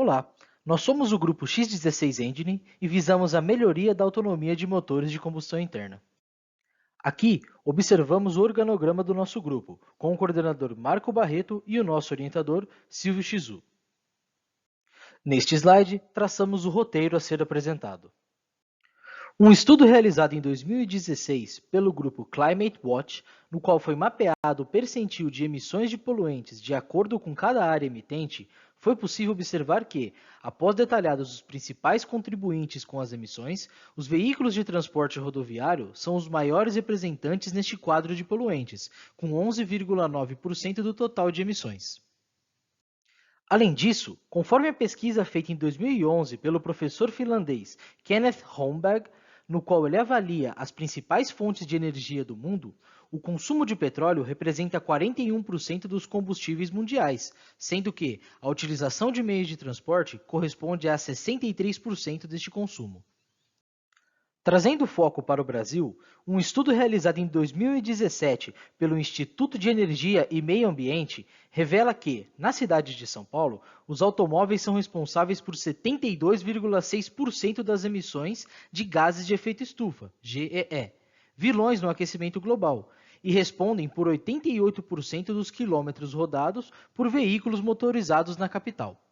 Olá, nós somos o grupo X16 Engine e visamos a melhoria da autonomia de motores de combustão interna. Aqui, observamos o organograma do nosso grupo, com o coordenador Marco Barreto e o nosso orientador Silvio Shizu. Neste slide, traçamos o roteiro a ser apresentado. Um estudo realizado em 2016 pelo grupo Climate Watch, no qual foi mapeado o percentil de emissões de poluentes de acordo com cada área emitente, foi possível observar que, após detalhados os principais contribuintes com as emissões, os veículos de transporte rodoviário são os maiores representantes neste quadro de poluentes, com 11,9% do total de emissões. Além disso, conforme a pesquisa feita em 2011 pelo professor finlandês Kenneth Holmberg, no qual ele avalia as principais fontes de energia do mundo, o consumo de petróleo representa 41% dos combustíveis mundiais, sendo que a utilização de meios de transporte corresponde a 63% deste consumo. Trazendo foco para o Brasil, um estudo realizado em 2017 pelo Instituto de Energia e Meio Ambiente revela que, na cidade de São Paulo, os automóveis são responsáveis por 72,6% das emissões de gases de efeito estufa, GEE, vilões no aquecimento global, e respondem por 88% dos quilômetros rodados por veículos motorizados na capital.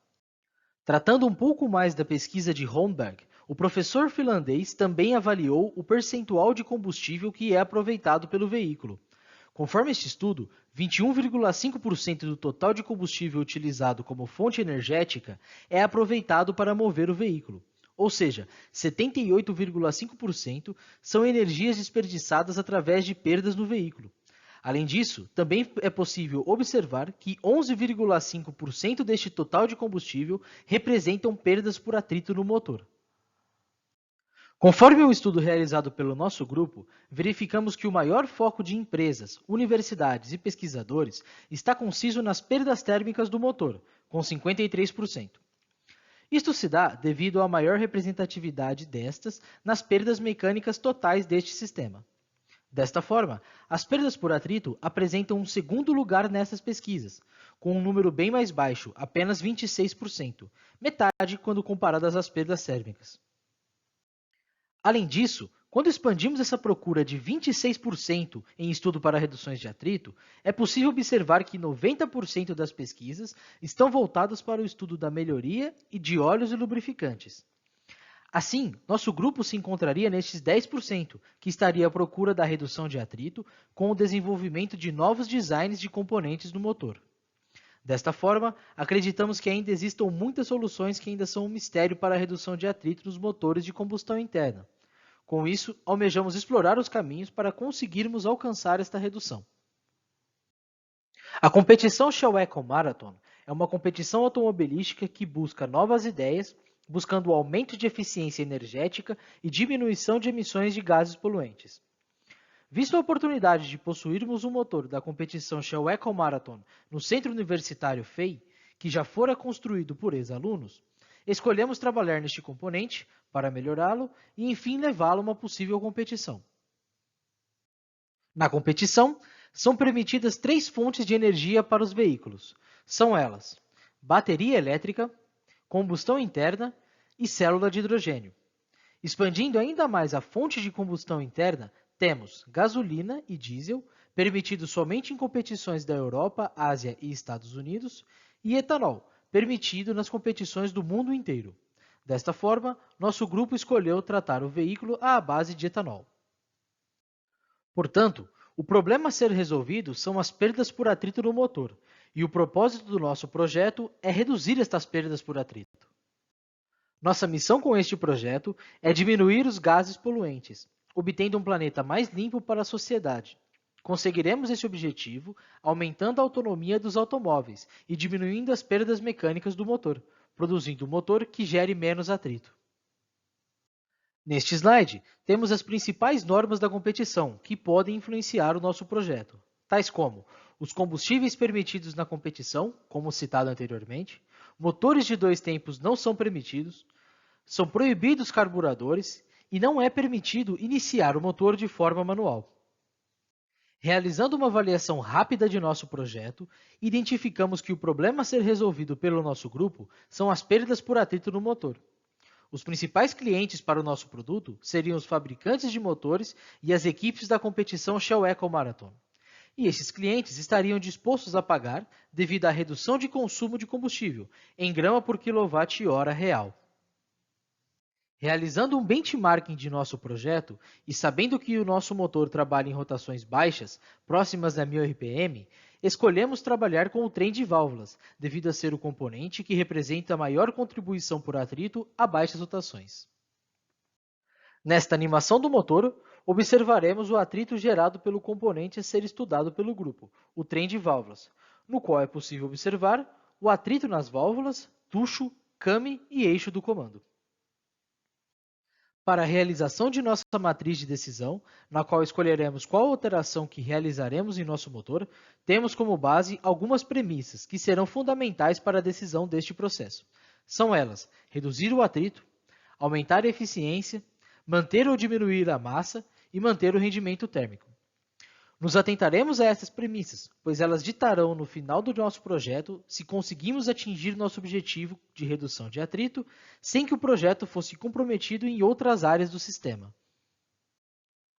Tratando um pouco mais da pesquisa de Holmberg, o professor finlandês também avaliou o percentual de combustível que é aproveitado pelo veículo. Conforme este estudo, 21,5% do total de combustível utilizado como fonte energética é aproveitado para mover o veículo. Ou seja, 78,5% são energias desperdiçadas através de perdas no veículo. Além disso, também é possível observar que 11,5% deste total de combustível representam perdas por atrito no motor. Conforme um estudo realizado pelo nosso grupo, verificamos que o maior foco de empresas, universidades e pesquisadores está conciso nas perdas térmicas do motor, com 53%. Isto se dá devido à maior representatividade destas nas perdas mecânicas totais deste sistema. Desta forma, as perdas por atrito apresentam um segundo lugar nessas pesquisas, com um número bem mais baixo, apenas 26%, metade quando comparadas às perdas térmicas. Além disso, quando expandimos essa procura de 26% em estudo para reduções de atrito, é possível observar que 90% das pesquisas estão voltadas para o estudo da melhoria e de óleos e lubrificantes. Assim, nosso grupo se encontraria nestes 10%, que estaria à procura da redução de atrito com o desenvolvimento de novos designs de componentes no motor. Desta forma, acreditamos que ainda existam muitas soluções que ainda são um mistério para a redução de atrito nos motores de combustão interna. Com isso, almejamos explorar os caminhos para conseguirmos alcançar esta redução. A competição Shell Eco Marathon é uma competição automobilística que busca novas ideias, buscando o aumento de eficiência energética e diminuição de emissões de gases poluentes. Visto a oportunidade de possuirmos um motor da competição Shell Eco Marathon no Centro Universitário FEI, que já fora construído por ex-alunos, escolhemos trabalhar neste componente para melhorá-lo e, enfim, levá-lo a uma possível competição. Na competição, são permitidas 3 fontes de energia para os veículos. São elas: bateria elétrica, combustão interna e célula de hidrogênio. Expandindo ainda mais a fonte de combustão interna, temos gasolina e diesel, permitidos somente em competições da Europa, Ásia e Estados Unidos, e etanol, permitido nas competições do mundo inteiro. Desta forma, nosso grupo escolheu tratar o veículo à base de etanol. Portanto, o problema a ser resolvido são as perdas por atrito no motor, e o propósito do nosso projeto é reduzir estas perdas por atrito. Nossa missão com este projeto é diminuir os gases poluentes, obtendo um planeta mais limpo para a sociedade. Conseguiremos esse objetivo aumentando a autonomia dos automóveis e diminuindo as perdas mecânicas do motor, produzindo um motor que gere menos atrito. Neste slide, temos as principais normas da competição que podem influenciar o nosso projeto, tais como os combustíveis permitidos na competição, como citado anteriormente, motores de 2 tempos não são permitidos, são proibidos carburadores e não é permitido iniciar o motor de forma manual. Realizando uma avaliação rápida de nosso projeto, identificamos que o problema a ser resolvido pelo nosso grupo são as perdas por atrito no motor. Os principais clientes para o nosso produto seriam os fabricantes de motores e as equipes da competição Shell Eco Marathon. E esses clientes estariam dispostos a pagar devido à redução de consumo de combustível em grama por quilowatt-hora real. Realizando um benchmarking de nosso projeto e sabendo que o nosso motor trabalha em rotações baixas, próximas a 1000 RPM, escolhemos trabalhar com o trem de válvulas, devido a ser o componente que representa a maior contribuição por atrito a baixas rotações. Nesta animação do motor, observaremos o atrito gerado pelo componente a ser estudado pelo grupo, o trem de válvulas, no qual é possível observar o atrito nas válvulas, tucho, came e eixo do comando. Para a realização de nossa matriz de decisão, na qual escolheremos qual alteração que realizaremos em nosso motor, temos como base algumas premissas que serão fundamentais para a decisão deste processo. São elas: reduzir o atrito, aumentar a eficiência, manter ou diminuir a massa e manter o rendimento térmico. Nos atentaremos a essas premissas, pois elas ditarão no final do nosso projeto se conseguimos atingir nosso objetivo de redução de atrito sem que o projeto fosse comprometido em outras áreas do sistema.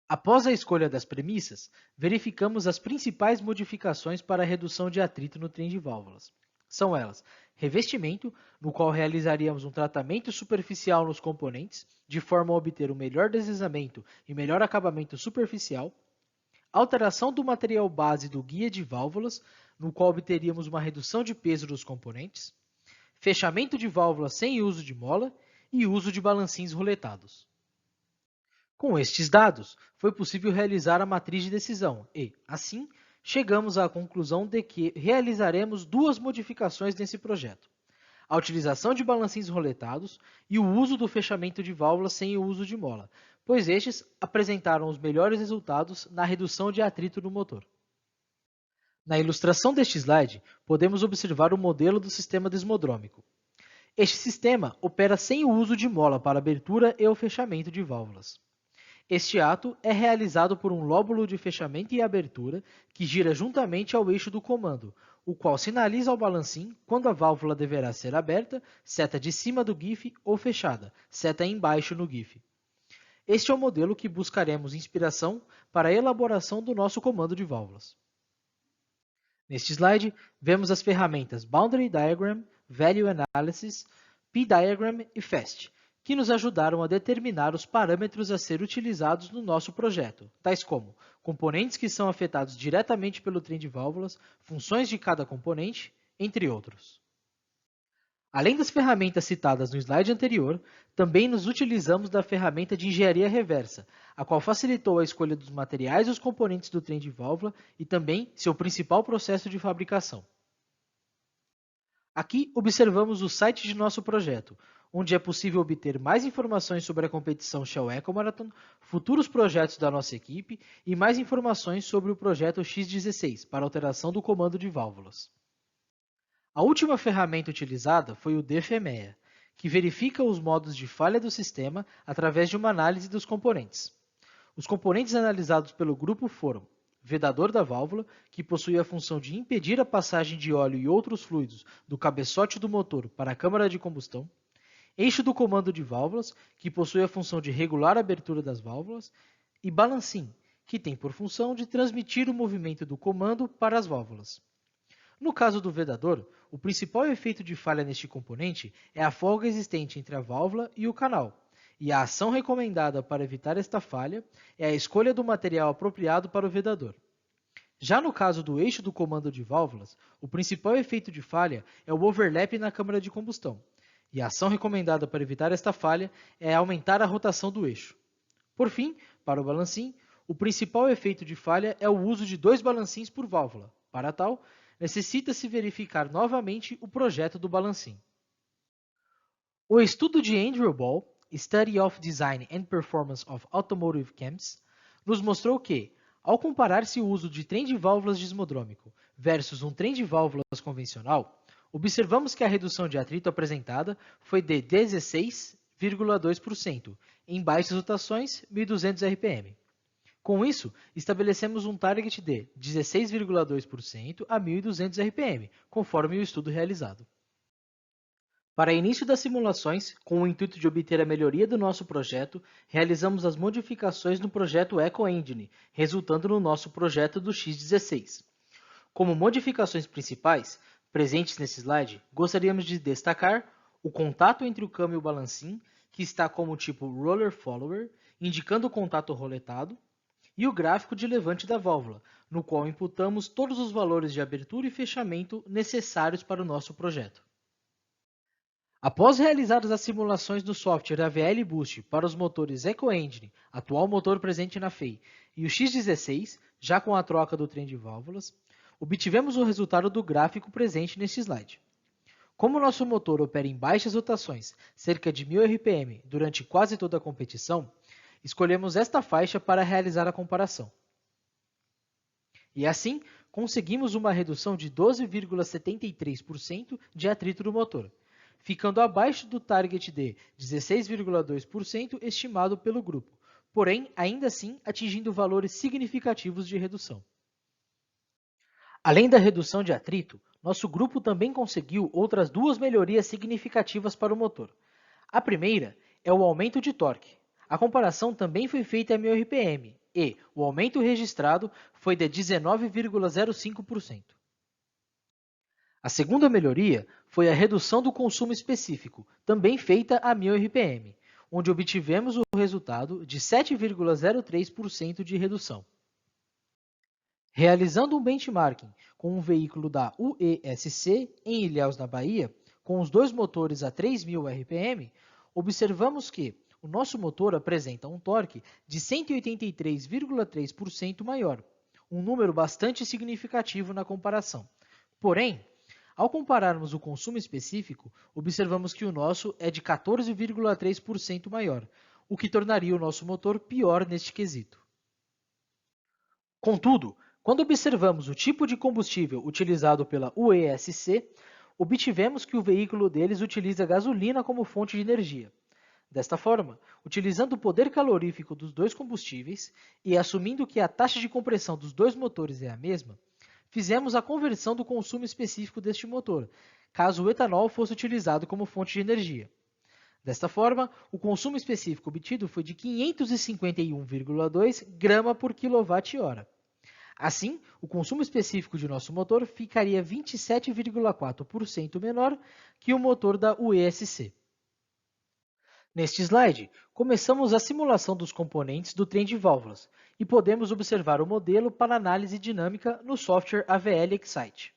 Após a escolha das premissas, verificamos as principais modificações para a redução de atrito no trem de válvulas. São elas: revestimento, no qual realizaríamos um tratamento superficial nos componentes, de forma a obter um melhor deslizamento e melhor acabamento superficial. Alteração do material base do guia de válvulas, no qual obteríamos uma redução de peso dos componentes. Fechamento de válvulas sem uso de mola e uso de balancins roletados. Com estes dados, foi possível realizar a matriz de decisão e, assim, chegamos à conclusão de que realizaremos duas modificações nesse projeto: a utilização de balancins roletados e o uso do fechamento de válvulas sem o uso de mola, pois estes apresentaram os melhores resultados na redução de atrito no motor. Na ilustração deste slide, podemos observar o modelo do sistema desmodrômico. Este sistema opera sem o uso de mola para abertura e o fechamento de válvulas. Este ato é realizado por um lóbulo de fechamento e abertura que gira juntamente ao eixo do comando, o qual sinaliza ao balancim quando a válvula deverá ser aberta, seta de cima do GIF, ou fechada, seta embaixo no GIF. Este é o modelo que buscaremos inspiração para a elaboração do nosso comando de válvulas. Neste slide, vemos as ferramentas Boundary Diagram, Value Analysis, P-Diagram e FAST, que nos ajudaram a determinar os parâmetros a ser utilizados no nosso projeto, tais como componentes que são afetados diretamente pelo trem de válvulas, funções de cada componente, entre outros. Além das ferramentas citadas no slide anterior, também nos utilizamos da ferramenta de engenharia reversa, a qual facilitou a escolha dos materiais e os componentes do trem de válvula e também seu principal processo de fabricação. Aqui observamos o site de nosso projeto, onde é possível obter mais informações sobre a competição Shell Eco Marathon, futuros projetos da nossa equipe e mais informações sobre o projeto X16 para alteração do comando de válvulas. A última ferramenta utilizada foi o DFMEA, que verifica os modos de falha do sistema através de uma análise dos componentes. Os componentes analisados pelo grupo foram vedador da válvula, que possui a função de impedir a passagem de óleo e outros fluidos do cabeçote do motor para a câmara de combustão, eixo do comando de válvulas, que possui a função de regular a abertura das válvulas, e balancim, que tem por função de transmitir o movimento do comando para as válvulas. No caso do vedador, o principal efeito de falha neste componente é a folga existente entre a válvula e o canal, e a ação recomendada para evitar esta falha é a escolha do material apropriado para o vedador. Já no caso do eixo do comando de válvulas, o principal efeito de falha é o overlap na câmara de combustão, e a ação recomendada para evitar esta falha é aumentar a rotação do eixo. Por fim, para o balancim, o principal efeito de falha é o uso de 2 balancins por válvula. Para tal, necessita-se verificar novamente o projeto do balancim. O estudo de Andrew Ball, Study of Design and Performance of Automotive Chems, nos mostrou que, ao comparar-se o uso de trem de válvulas desmodrômico versus um trem de válvulas convencional, observamos que a redução de atrito apresentada foi de 16,2% em baixas rotações 1200 RPM. Com isso, estabelecemos um target de 16,2% a 1.200 RPM, conforme o estudo realizado. Para início das simulações, com o intuito de obter a melhoria do nosso projeto, realizamos as modificações no projeto EcoEngine, resultando no nosso projeto do X16. Como modificações principais, presentes nesse slide, gostaríamos de destacar o contato entre o câmbio e o balancim, que está como tipo Roller Follower, indicando o contato roletado, e o gráfico de levante da válvula, no qual imputamos todos os valores de abertura e fechamento necessários para o nosso projeto. Após realizadas as simulações do software AVL Boost para os motores EcoEngine, atual motor presente na FEI, e o X16, já com a troca do trem de válvulas, obtivemos o resultado do gráfico presente neste slide. Como nosso motor opera em baixas rotações, cerca de 1000 RPM, durante quase toda a competição, escolhemos esta faixa para realizar a comparação. E assim, conseguimos uma redução de 12,73% de atrito do motor, ficando abaixo do target de 16,2% estimado pelo grupo, porém, ainda assim, atingindo valores significativos de redução. Além da redução de atrito, nosso grupo também conseguiu outras duas melhorias significativas para o motor. A primeira é o aumento de torque. A comparação também foi feita a 1000 RPM e o aumento registrado foi de 19,05%. A segunda melhoria foi a redução do consumo específico, também feita a 1000 RPM, onde obtivemos o resultado de 7,03% de redução. Realizando um benchmarking com um veículo da UESC em Ilhéus, na Bahia, com os dois motores a 3.000 RPM, observamos que o nosso motor apresenta um torque de 183,3% maior, um número bastante significativo na comparação. Porém, ao compararmos o consumo específico, observamos que o nosso é de 14,3% maior, o que tornaria o nosso motor pior neste quesito. Contudo, quando observamos o tipo de combustível utilizado pela UESC, obtivemos que o veículo deles utiliza gasolina como fonte de energia. Desta forma, utilizando o poder calorífico dos dois combustíveis e assumindo que a taxa de compressão dos dois motores é a mesma, fizemos a conversão do consumo específico deste motor, caso o etanol fosse utilizado como fonte de energia. Desta forma, o consumo específico obtido foi de 551,2 grama por kWh. Assim, o consumo específico de nosso motor ficaria 27,4% menor que o motor da UESC. Neste slide, começamos a simulação dos componentes do trem de válvulas e podemos observar o modelo para análise dinâmica no software AVL Excite.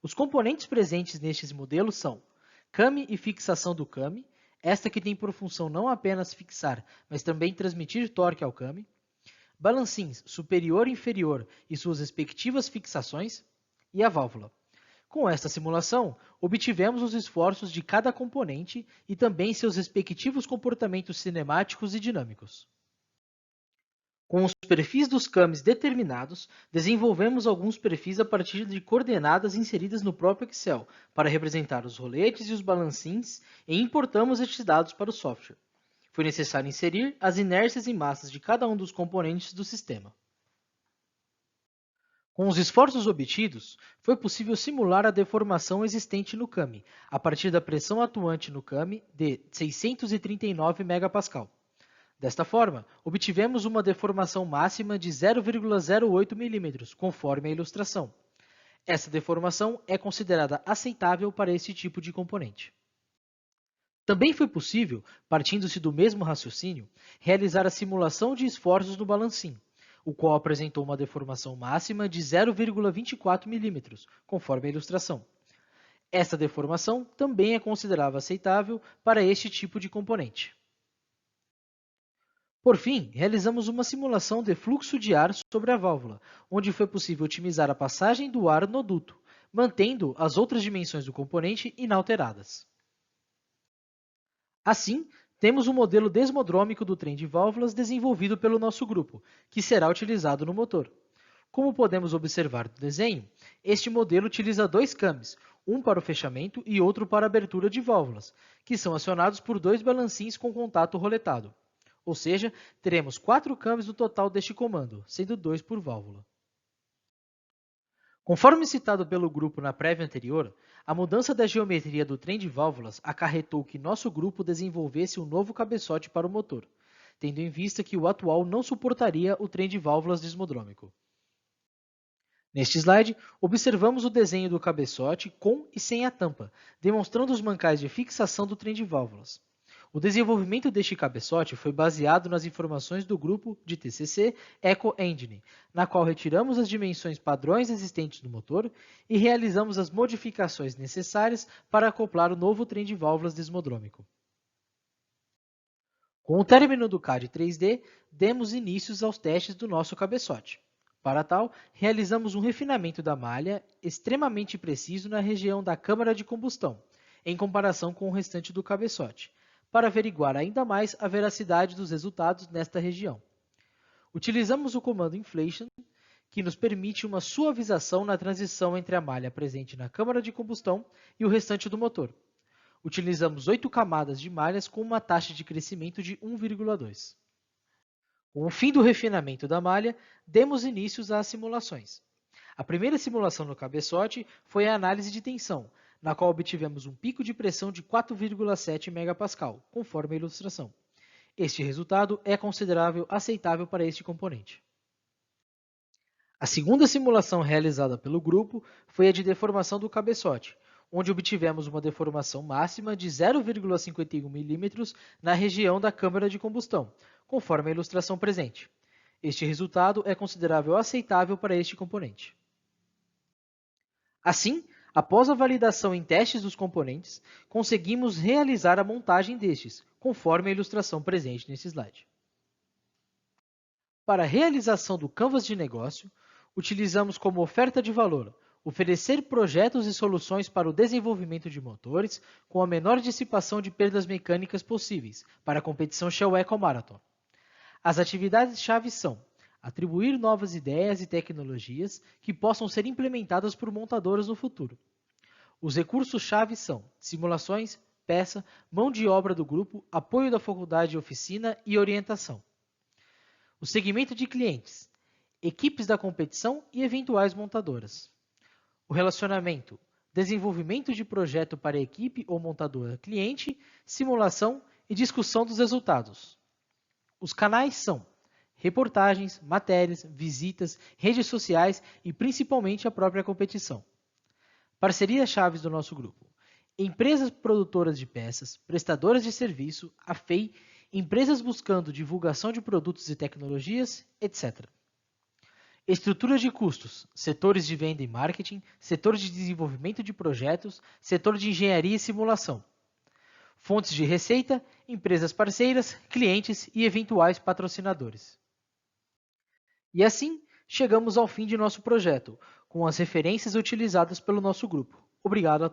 Os componentes presentes nestes modelos são came e fixação do came, esta que tem por função não apenas fixar, mas também transmitir torque ao came, balancins superior e inferior e suas respectivas fixações, e a válvula. Com esta simulação, obtivemos os esforços de cada componente e também seus respectivos comportamentos cinemáticos e dinâmicos. Com os perfis dos cames determinados, desenvolvemos alguns perfis a partir de coordenadas inseridas no próprio Excel para representar os roletes e os balancins e importamos estes dados para o software. Foi necessário inserir as inércias e massas de cada um dos componentes do sistema. Com os esforços obtidos, foi possível simular a deformação existente no came, a partir da pressão atuante no came de 639 MPa. Desta forma, obtivemos uma deformação máxima de 0,08 mm, conforme a ilustração. Essa deformação é considerada aceitável para esse tipo de componente. Também foi possível, partindo-se do mesmo raciocínio, realizar a simulação de esforços no balancim, o qual apresentou uma deformação máxima de 0,24 mm, conforme a ilustração. Esta deformação também é considerada aceitável para este tipo de componente. Por fim, realizamos uma simulação de fluxo de ar sobre a válvula, onde foi possível otimizar a passagem do ar no duto, mantendo as outras dimensões do componente inalteradas. Assim, temos um modelo desmodrômico do trem de válvulas desenvolvido pelo nosso grupo, que será utilizado no motor. Como podemos observar no desenho, este modelo utiliza dois cames, um para o fechamento e outro para a abertura de válvulas, que são acionados por dois balancins com contato roletado. ou seja, teremos 4 câmbios no total deste comando, sendo 2 por válvula. Conforme citado pelo grupo na prévia anterior, a mudança da geometria do trem de válvulas acarretou que nosso grupo desenvolvesse um novo cabeçote para o motor, tendo em vista que o atual não suportaria o trem de válvulas desmodrômico. Neste slide, observamos o desenho do cabeçote com e sem a tampa, demonstrando os mancais de fixação do trem de válvulas. O desenvolvimento deste cabeçote foi baseado nas informações do grupo de TCC Eco Engine, na qual retiramos as dimensões padrões existentes no motor e realizamos as modificações necessárias para acoplar o novo trem de válvulas desmodrômico. Com o término do CAD 3D, demos início aos testes do nosso cabeçote. Para tal, realizamos um refinamento da malha extremamente preciso na região da câmara de combustão, em comparação com o restante do cabeçote, para averiguar ainda mais a veracidade dos resultados nesta região. Utilizamos o comando Inflation, que nos permite uma suavização na transição entre a malha presente na câmara de combustão e o restante do motor. Utilizamos 8 camadas de malhas com uma taxa de crescimento de 1,2. Com o fim do refinamento da malha, demos início às simulações. A primeira simulação no cabeçote foi a análise de tensão, na qual obtivemos um pico de pressão de 4,7 MPa, conforme a ilustração. Este resultado é considerável aceitável para este componente. A segunda simulação realizada pelo grupo foi a de deformação do cabeçote, onde obtivemos uma deformação máxima de 0,51 mm na região da câmara de combustão, conforme a ilustração presente. Este resultado é considerável aceitável para este componente. Assim, após a validação em testes dos componentes, conseguimos realizar a montagem destes, conforme a ilustração presente nesse slide. Para a realização do Canvas de negócio, utilizamos como oferta de valor oferecer projetos e soluções para o desenvolvimento de motores com a menor dissipação de perdas mecânicas possíveis para a competição Shell Eco Marathon. As atividades-chave são atribuir novas ideias e tecnologias que possam ser implementadas por montadoras no futuro. Os recursos-chave são simulações, peça, mão de obra do grupo, apoio da faculdade e oficina e orientação. O segmento de clientes, equipes da competição e eventuais montadoras. O relacionamento, desenvolvimento de projeto para a equipe ou montadora cliente, simulação e discussão dos resultados. Os canais são reportagens, matérias, visitas, redes sociais e principalmente a própria competição. Parcerias chaves do nosso grupo. Empresas produtoras de peças, prestadoras de serviço, a FEI, empresas buscando divulgação de produtos e tecnologias, etc. Estrutura de custos, setores de venda e marketing, setor de desenvolvimento de projetos, setor de engenharia e simulação. Fontes de receita, empresas parceiras, clientes e eventuais patrocinadores. E assim, chegamos ao fim de nosso projeto, com as referências utilizadas pelo nosso grupo. Obrigado a